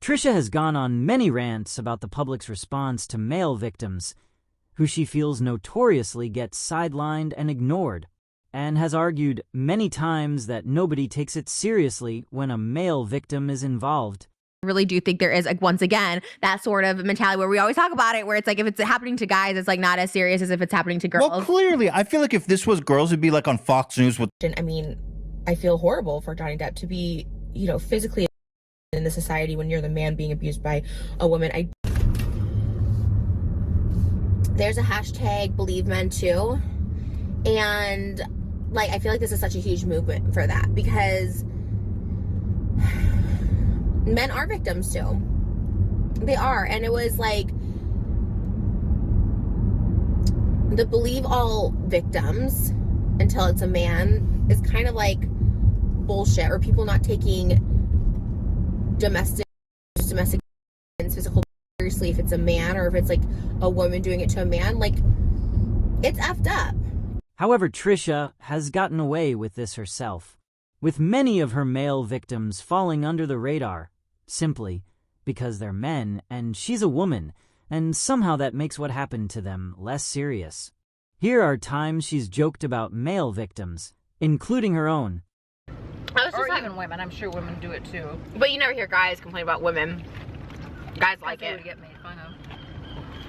Trisha has gone on many rants about the public's response to male victims, who she feels notoriously get sidelined and ignored, and has argued many times that nobody takes it seriously when a male victim is involved. I really do think there is, like, once again, that sort of mentality where we always talk about it, where it's like if it's happening to guys, it's like not as serious as if it's happening to girls. Well, clearly, I feel like if this was girls, it'd be like on Fox News with... I mean, I feel horrible for Johnny Depp to be, you know, physically in the society when you're the man being abused by a woman. There's a hashtag Believe Men Too, and like I feel like this is such a huge movement for that, because men are victims too. They are. And it was like the believe all victims until it's a man is kind of like bullshit, or people not taking domestic physical seriously if it's a man, or if it's like a woman doing it to a man. Like, it's effed up. However, Trisha has gotten away with this herself, with many of her male victims falling under the radar, simply because they're men and she's a woman, and somehow that makes what happened to them less serious. Here are times she's joked about male victims, including her own. Or even women. I'm sure women do it too. But you never hear guys complain about women. Guys like it. Would get made fun of.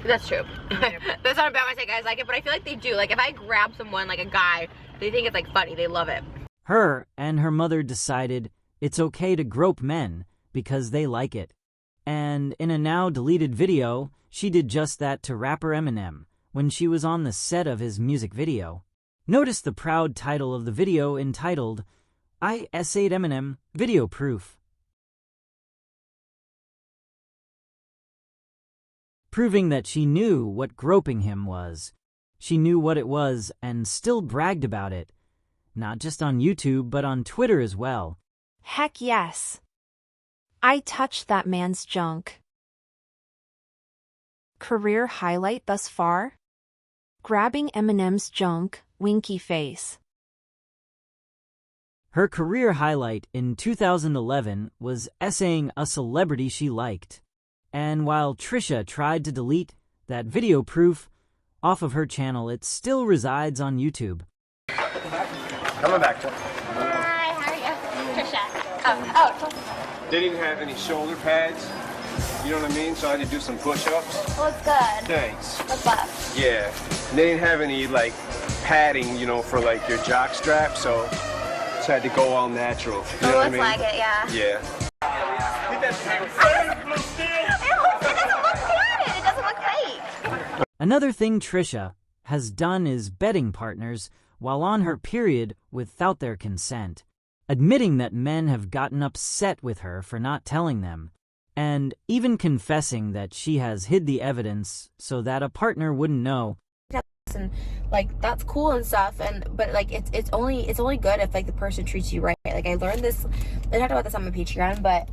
That's true. That's not bad when I say guys like it, but I feel like they do. Like, if I grab someone, like a guy, they think it's like funny. They love it. Her and her mother decided it's okay to grope men because they like it. And in a now deleted video, she did just that to rapper Eminem when she was on the set of his music video. Notice the proud title of the video entitled, "I essayed Eminem, Video Proof." Proving that she knew what groping him was. She knew what it was and still bragged about it. Not just on YouTube, but on Twitter as well. Heck yes. I touched that man's junk. Career highlight thus far? Grabbing Eminem's junk, winky face. Her career highlight in 2011 was essaying a celebrity she liked. And while Trisha tried to delete that video proof off of her channel, it still resides on YouTube. Coming back to Hi, how are you? Trisha. They didn't have any shoulder pads, you know what I mean? So I had to do some push-ups. Looks good. Thanks. What's up? Yeah. And they didn't have any, like, padding, you know, for, like, your jock strap, so just had to go all natural. You know what I mean? Looks like it, yeah. Yeah. It doesn't look fake. Another thing Trisha has done is bedding partners while on her period without their consent, admitting that men have gotten upset with her for not telling them, and even confessing that she has hid the evidence so that a partner wouldn't know. And like, that's cool and stuff, but like it's only good if like the person treats you right. Like, I learned this, I talked about this on my Patreon, but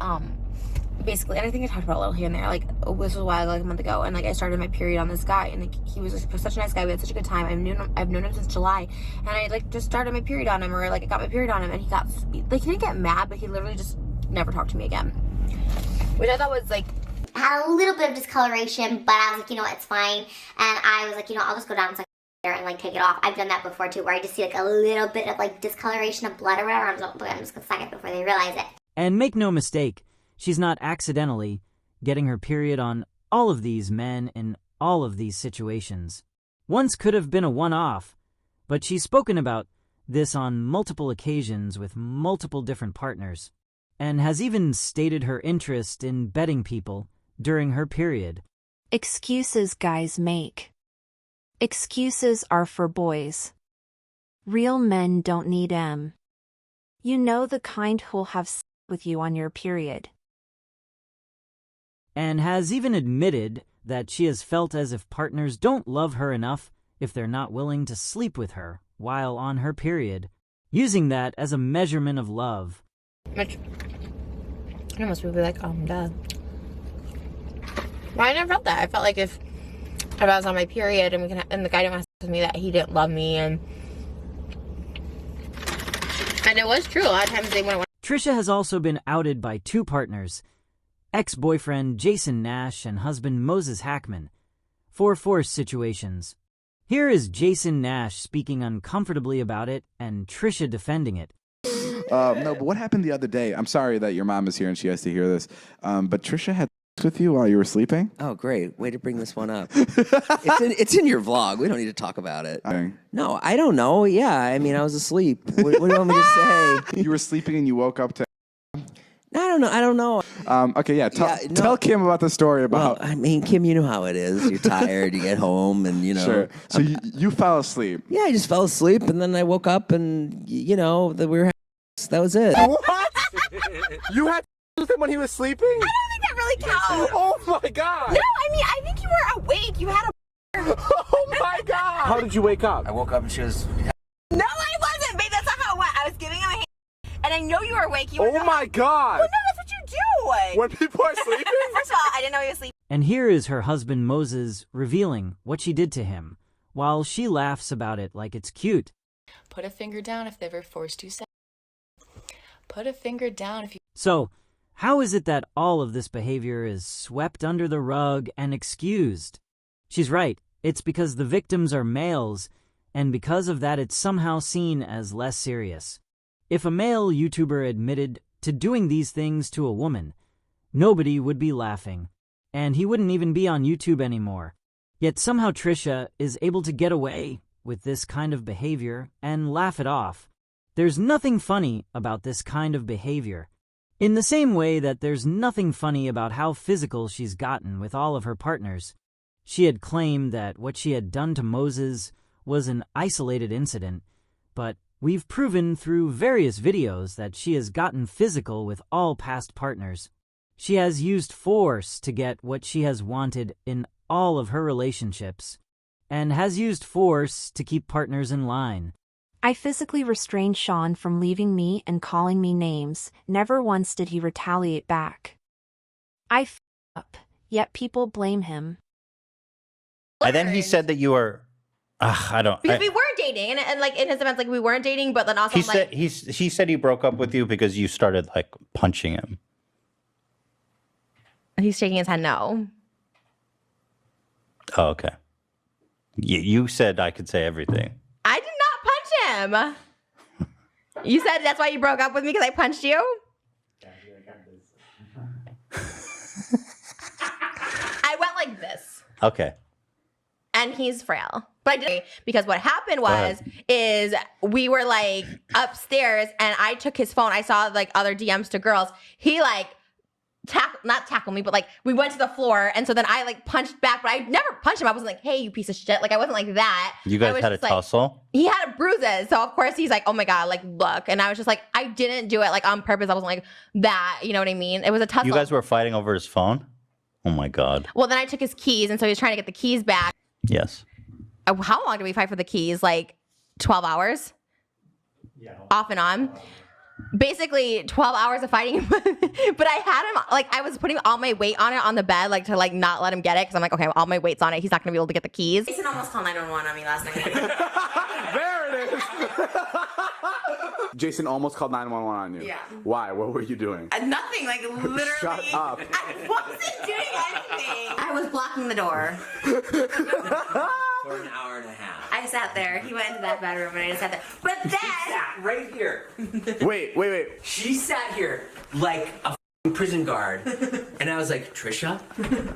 basically, and I think I talked about it a little here and there, like, this was a while ago, like a month ago, and like I started my period on this guy, and like he was such a nice guy. We had such a good time. I've known him since July, and I like just started my period on him, or like I got my period on him, and he didn't get mad, but he literally just never talked to me again, which I thought was like, Had a little bit of discoloration, but I was like, you know what, it's fine. And I was like, you know, I'll just go down and like take it off. I've done that before too, where I just see like a little bit of like discoloration of blood or whatever. I'm just gonna suck it before they realize it. And make no mistake, she's not accidentally getting her period on all of these men in all of these situations. Once could have been a one-off, but she's spoken about this on multiple occasions with multiple different partners, and has even stated her interest in bedding people during her period. Excuses guys make. Excuses are for boys. Real men don't need 'em. You know, the kind who'll have sex with you on your period. And has even admitted that she has felt as if partners don't love her enough if they're not willing to sleep with her while on her period, using that as a measurement of love. I know most people be like, duh. Well, I never felt that. I felt like if I was on my period and the guy didn't want to sex with me, that he didn't love me, and it was true. A lot of times they wouldn't want. Trisha has also been outed by two partners, ex-boyfriend Jason Nash and husband Moses Hackman for forced situations. Here is Jason Nash speaking uncomfortably about it and Trisha defending it. No, but what happened the other day? I'm sorry that your mom is here and she has to hear this. But Trisha had sex with you while you were sleeping? Oh, great. Way to bring this one up. It's in your vlog. We don't need to talk about it. No, I don't know. Yeah, I mean, I was asleep. What do you want me to say? You were sleeping and you woke up to... I don't know. Okay, yeah. Tell Kim about the story about... Well, I mean, Kim, you know how it is. You're tired. You get home and, you know... Sure. So you fell asleep. Yeah, I just fell asleep and then I woke up and, you know, we were... That was it. What? You had with him when he was sleeping? I don't think that really counts. Oh my god! No, I mean, I think you were awake. You had a... Oh my god! How did you wake up? I woke up and she was... No, I wasn't, babe. That's not how it went. I was giving him a hand, and I know you were awake. Oh my god! Well, no, that's what you do. When people are sleeping? First of all, I didn't know he was sleeping. And here is her husband Moses revealing what she did to him, while she laughs about it like it's cute. Put a finger down if they ever forced you sex. Put a finger down if you... So, how is it that all of this behavior is swept under the rug and excused? She's right. It's because the victims are males, and because of that it's somehow seen as less serious. If a male YouTuber admitted to doing these things to a woman, nobody would be laughing, and he wouldn't even be on YouTube anymore. Yet somehow Trisha is able to get away with this kind of behavior and laugh it off. There's nothing funny about this kind of behavior. In the same way that there's nothing funny about how physical she's gotten with all of her partners. She had claimed that what she had done to Moses was an isolated incident, but we've proven through various videos that she has gotten physical with all past partners. She has used force to get what she has wanted in all of her relationships, and has used force to keep partners in line. I physically restrained Sean from leaving me and calling me names. Never once did he retaliate back. I f***ed up, yet people blame him. And then he said that you were... Because we weren't dating, and like in his defense, like we weren't dating, but then also he said he broke up with you because you started like punching him. He's shaking his head no. Oh, okay. You said I could say everything. I did not punch him. You said that's why you broke up with me, because I punched you? I went like this. Okay. And he's frail. But I did, because what happened is we were like upstairs and I took his phone. I saw like other DMs to girls. He like not tackle me, but like we went to the floor, and so then I like punched back, but I never punched him. I wasn't like, hey, you piece of shit. Like I wasn't like that. You guys had a tussle? He had bruises, so of course he's like, oh my god, like look. And I was just like, I didn't do it like on purpose. I wasn't like that. You know what I mean? It was a tussle. You guys were fighting over his phone? Oh my god. Well, then I took his keys, and so he was trying to get the keys back. Yes. How long did we fight for the keys? Like 12 hours? Yeah. Off and on. Basically 12 hours of fighting. But I had him, like I was putting all my weight on it on the bed, like to like not let him get it. Cause I'm like, okay, all my weight's on it. He's not gonna be able to get the keys. Jason almost called 911 on me last night. There it is. Jason almost called 911 on you. Yeah. Why? What were you doing? Nothing, like literally. Shut up. I wasn't doing anything. I was blocking the door. For an hour and a half. I sat there. He went into that bedroom and I just sat there. But then... She sat right here. Wait. She sat here like a prison guard. And I was like, Trisha,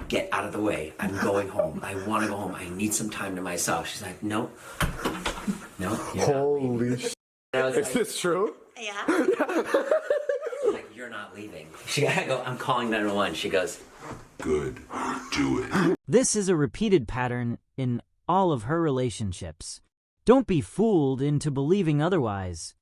get out of the way. I'm going home. I want to go home. I need some time to myself. She's like, no. No. Holy shit. Is this true? Yeah. Like, you're not leaving. I go, I'm calling 911. She goes, good. Do it. This is a repeated pattern in all of her relationships. Don't be fooled into believing otherwise.